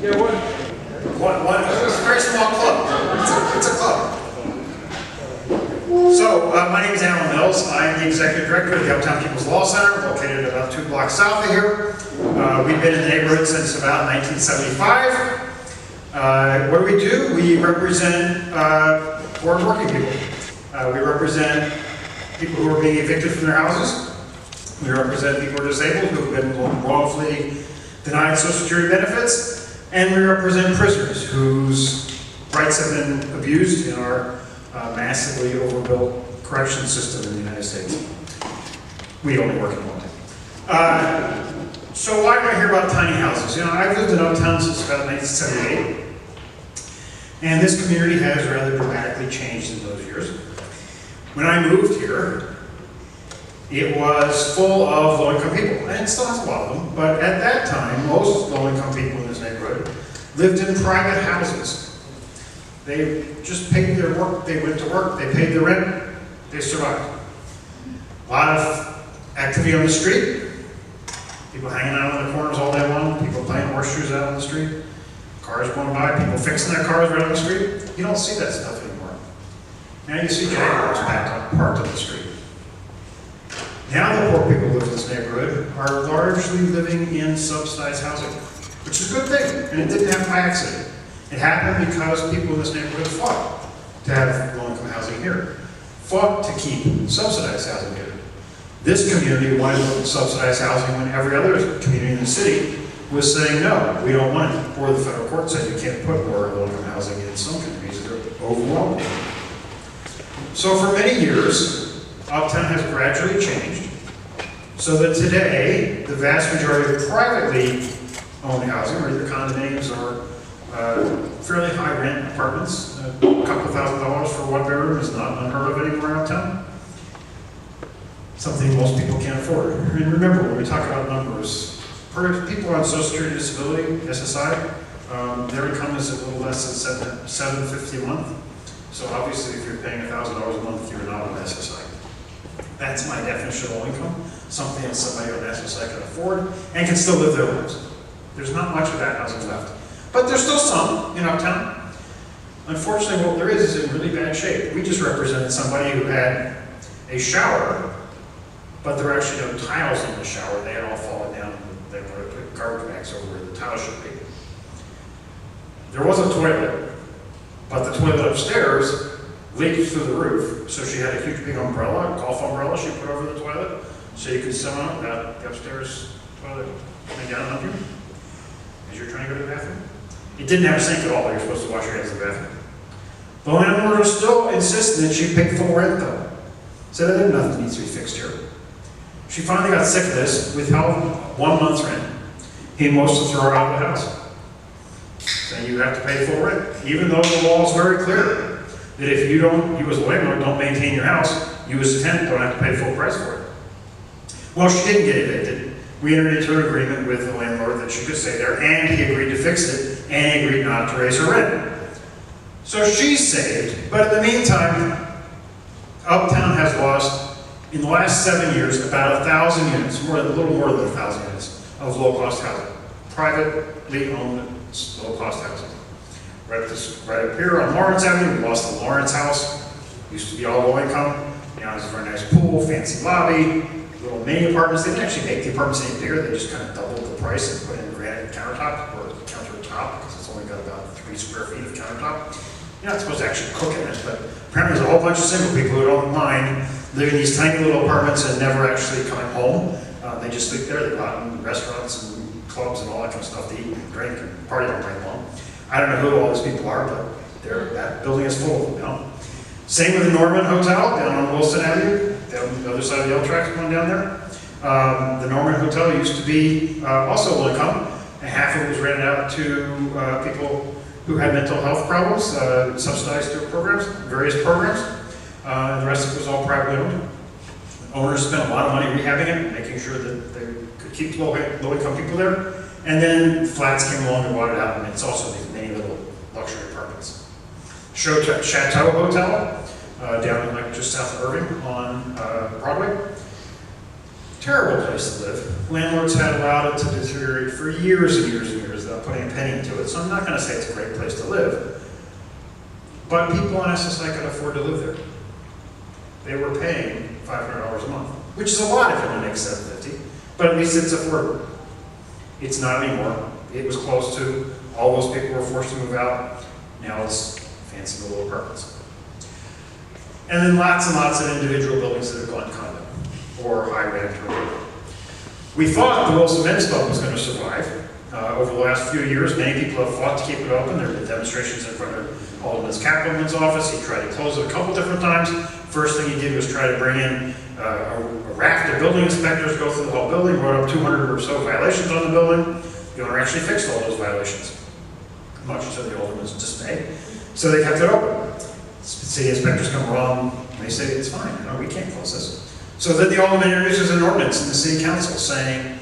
Yeah, one. It's a very small club. It's a club. So, my name is Alan Mills. I'm the Executive Director of the Uptown People's Law Center, located about 2 blocks south of here. We've been in the neighborhood since about 1975. What do? We represent poor and working people. We represent people who are being evicted from their houses. We represent people who are disabled, who have been wrongfully denied Social Security benefits. And we represent prisoners whose rights have been abused in our massively overbuilt correction system in the United States. We only work in one thing. So why am I here about tiny houses? You know, I've lived in Uptown since about 1978. And this community has rather dramatically changed in those years. When I moved here, it was full of low-income people, and it still has a lot of them, but at that time, most low-income people in this neighborhood lived in private houses. They just paid their work, they went to work, they paid their rent, they survived. A lot of activity on the street, people hanging out on the corners all day long, people playing horseshoes out on the street, cars going by, people fixing their cars right on the street. You don't see that stuff anymore. Now you see Jaguars parked on the street. Now the poor people who live in this neighborhood are largely living in subsidized housing, which is a good thing, and it didn't happen by accident. It happened because people in this neighborhood fought to have low-income housing here, fought to keep subsidized housing here. This community wanted subsidized housing when every other community in the city was saying, no, we don't want it. Or the federal court said you can't put more low-income housing in some communities that are overwhelmed. So for many years, Uptown has gradually changed so that today, the vast majority of privately owned housing, or either condominiums or fairly high rent apartments, a couple $1,000s for one bedroom is not unheard of anywhere in Uptown. Something most people can't afford. And remember, when we talk about numbers, for people on Social Security disability, SSI, their income is a little less than $750 a month. So obviously, if you're paying $1,000 a month, you're not on SSI. That's my definition of low income, something that somebody on SSI can afford and can still live their lives. There's not much of that housing left. But there's still some in Uptown. Unfortunately, what there is in really bad shape. We just represented somebody who had a shower, but there were actually no tiles in the shower. They had all fallen down. They wanted to put garbage bags over where the tile should be. There was a toilet, but the toilet upstairs leaked through the roof, so she had a huge big umbrella, a golf umbrella she put over the toilet, so you could sit on it without the upstairs toilet coming down on you as you're trying to go to the bathroom. It didn't have a sink at all, you're supposed to wash your hands in the bathroom. The landlord still insisted that she pay full rent though. Said that nothing needs to be fixed here. She finally got sick of this, withheld 1 month's rent. He almost threw her out of the house. Saying you have to pay full rent, even though the law is very clear that if you as a landlord, don't maintain your house, you as a tenant don't have to pay full price for it. Well, she didn't get evicted. We entered into an agreement with the landlord that she could stay there, and he agreed to fix it, and he agreed not to raise her rent. So she's saved, but in the meantime, Uptown has lost, in the last 7 years, about 1,000 units, a little more than 1,000 units of low-cost housing, privately owned low-cost housing. Right up here on Lawrence Avenue, we lost the Lawrence House. Used to be all low income. Now it's a very nice pool, fancy lobby, little mini apartments. They didn't actually make the apartments any bigger. They just kind of doubled the price and put in granite countertop or countertop because it's only got about 3 square feet of countertop. You're not supposed to actually cook in it, but apparently there's a whole bunch of single people who don't mind living in these tiny little apartments and never actually coming home. They just sleep there. They go out in restaurants and clubs and all that kind of stuff to eat and drink and party all night long. I don't know who all these people are, but that building is full of them now. Same with the Norman Hotel down on Wilson Avenue, down the other side of the L tracks going down there. The Norman Hotel used to be also low income, and half of it was rented out to people who had mental health problems, subsidized through programs, various programs. And the rest of it was all privately owned. Owners spent a lot of money rehabbing it, making sure that they could keep low-income people there. And then flats came along and bought it out, and it's also these many little luxury apartments. Chateau Hotel, down just south of Irving on Broadway. Terrible place to live. Landlords had allowed it to deteriorate for years and years and years without putting a penny into it. So I'm not going to say it's a great place to live. But people on SSI could afford to live there. They were paying $500 a month, which is a lot if you only make $750, but at least it's affordable. It's not anymore. It was close to. All those people were forced to move out. Now it's fancy little apartments. And then lots and lots of individual buildings that have gone condo or high rent or whatever. We thought the Wilson Men's Club was going to survive. Over the last few years, many people have fought to keep it open. There have been demonstrations in front of Alderman Kaplan's office. He tried to close it a couple different times. First thing he did was try to bring in a raft of building inspectors, go through the whole building, wrote up 200 or so violations on the building. The owner actually fixed all those violations, much to the alderman's dismay. So they kept it open. City inspectors come along, and they say, it's fine, no, we can't close this. So then the alderman introduces an ordinance in the city council saying,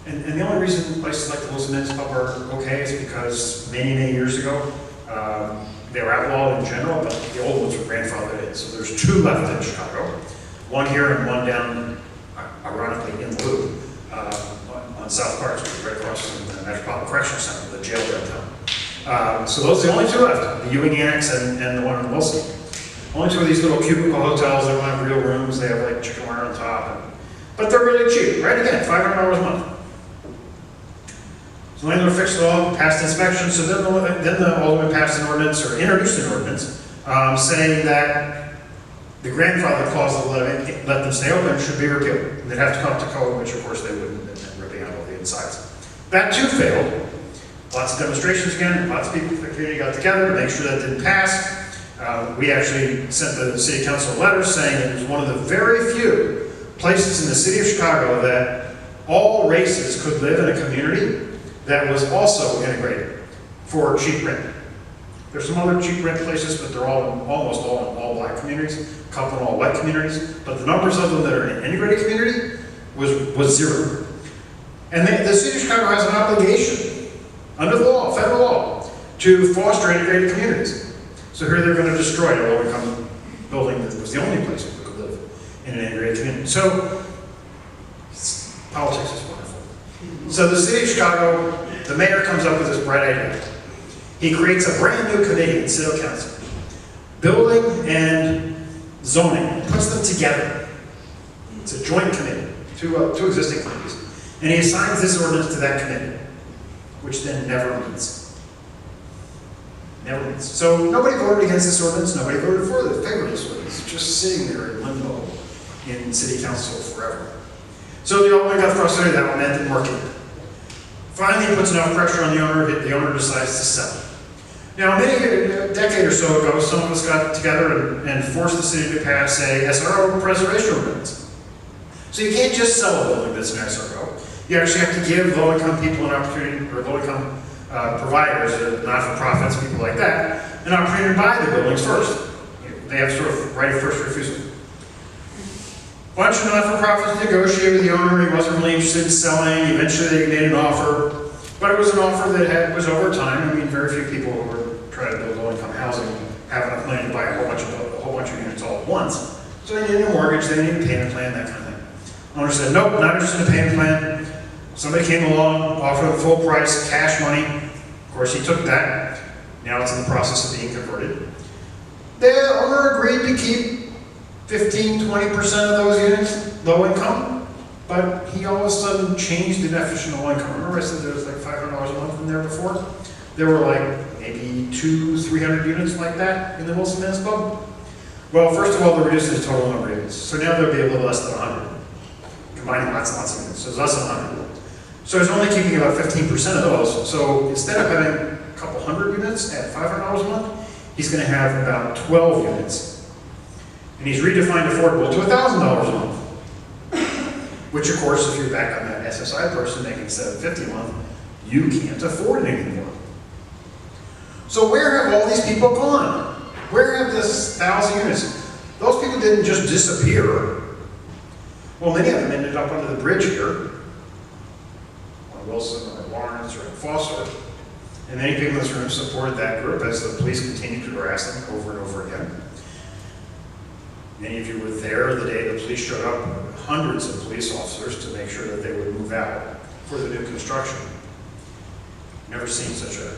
and the only reason places like the Wilson Men's Club are okay is because many years ago, they were outlawed in general, but the old ones were grandfathered in. So there's 2 left in Chicago, one here and one down, ironically, in the Loop, on South Park, which is right across from the Metropolitan Correctional Center, the jail downtown. So those are the only 2 left, the Ewing Annex and the one in Wilson. Only 2 of these little cubicle hotels. They don't have real rooms. They have like chicken wire on top. But they're really cheap, right? Again, $500 a month. So the landlord fixed it all, passed inspection. So then the alderman passed an ordinance, or introduced an ordinance, saying that the grandfather clause that let them stay open should be repealed. They'd have to come up to code, which of course they wouldn't, and ripping out all the insides. That too failed. Lots of demonstrations again. Lots of people from the community got together to make sure that didn't pass. We actually sent the city council a letter saying it was one of the very few places in the city of Chicago that all races could live in a community that was also integrated for cheap rent. There's some other cheap rent places, but they're almost all in all black communities, a couple in all white communities, but the numbers of them that are in an integrated community was 0. And the city of Chicago has an obligation, under the law, federal law, to foster integrated communities. So here they're going to destroy a low-income building that was the only place we could live in an integrated community. So politics is wonderful. So the city of Chicago, the mayor comes up with this bright idea. He creates a brand new committee in city council, building and zoning, puts them together. It's a joint committee, two existing committees. And he assigns this ordinance to that committee, which then never meets. Never meets. So nobody voted against this ordinance, nobody voted for the favor of this ordinance. It's just sitting there in limbo in city council forever. So the alderman got frustrated, that meant it didn't work either. Finally, he puts enough pressure on the owner decides to sell. Now, a decade or so ago, some of us got together and forced the city to pass a SRO preservation ordinance. So you can't just sell a building that's an SRO. You actually have to give low-income people an opportunity, or low-income providers, not-for-profits, people like that, an opportunity to buy the buildings first. They have sort of right of first refusal. A bunch of not-for-profits negotiated with the owner. He wasn't really interested in selling. Eventually they made an offer, but it was an offer that was over time. I mean, very few people who were trying to build low-income housing have enough money to buy a whole bunch of units all at once. So they needed a mortgage, they needed a payment plan, that kind of thing. Owner said, nope, not interested in a payment plan. Somebody came along, offered him full price, cash money. Of course, he took that. Now it's in the process of being converted. The owner agreed to keep 15–20% of those units low income, but he all of a sudden changed the definition of low income. Remember I said there was like $500 a month in there before? There were like maybe 200–300 units like that in the Wilson Men's Club. Well, first of all, they're reducing the total number of units. So now there'll be a little less than 100, combining lots and lots of units. So it's less than 100. So he's only keeping about 15% of those. So instead of having a couple hundred units at $500 a month, he's going to have about 12 units. And he's redefined affordable to $1,000 a month. Which, of course, if you're back on that SSI person making $750 a month, you can't afford it anymore. So where have all these people gone? Where have this 1,000 units? Those people didn't just disappear. Well, many of them ended up under the bridge here, on Wilson or Lawrence or in Foster. And many people in this room supported that group as the police continued to harass them over and over again. Many of you were there the day the police showed up, hundreds of police officers to make sure that they would move out for the new construction. Never seen such a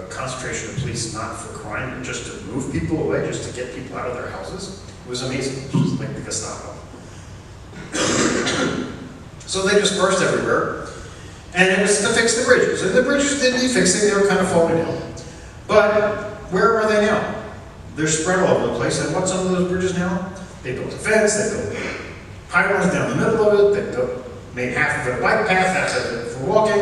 concentration of police not for crime, but just to move people away, just to get people out of their houses. It was amazing. It was like the Gestapo. So they dispersed everywhere, and it was to fix the bridges. And the bridges didn't need fixing, they were kind of falling down. But where are they now? They're spread all over the place, and what's on those bridges now? They built a fence, they built pylons down the middle of it, they made half of it a bike path, half of it for walking.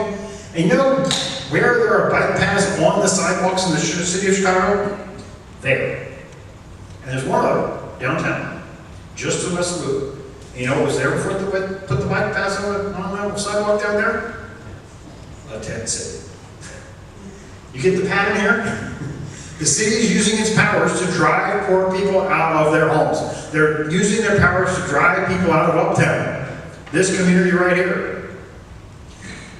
And you know where there are bike paths on the sidewalks in the city of Chicago? There. And there's one of them downtown, just to the west of the loop. And you know what was there before they put the bike paths on the sidewalk down there? A tent city. You get the pattern here? The city is using its powers to drive poor people out of their homes. They're using their powers to drive people out of Uptown, this community right here.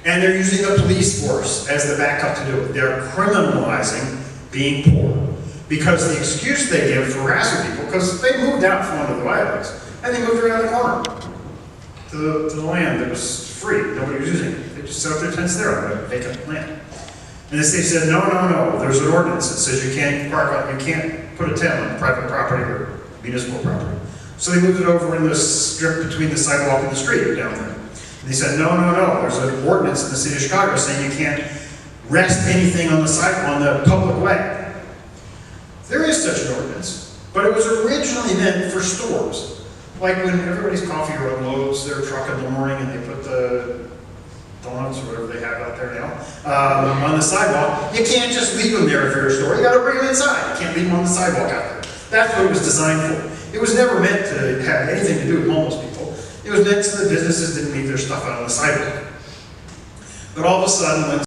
And they're using the police force as the backup to do it. They're criminalizing being poor. Because the excuse they give for harassing people, because they moved out from under the viaducts, and they moved around the corner to the land that was free. Nobody was using it. They just set up their tents there on the vacant land. And the state said, no, there's an ordinance that says you can't put a tent on private property or municipal property. So they moved it over in the strip between the sidewalk and the street down there. And they said, no, there's an ordinance in the city of Chicago saying you can't rest anything on the sidewalk, on the public way. There is such an ordinance, but it was originally meant for stores. Like when everybody's coffee or unloads their truck in the morning and they put the donuts or whatever they have out there now, on the sidewalk, you can't just leave them there if you're a store. You got to bring them inside. You can't leave them on the sidewalk out there. That's what it was designed for. It was never meant to have anything to do with homeless people. It was meant so the businesses didn't leave their stuff out on the sidewalk. But all of a sudden, when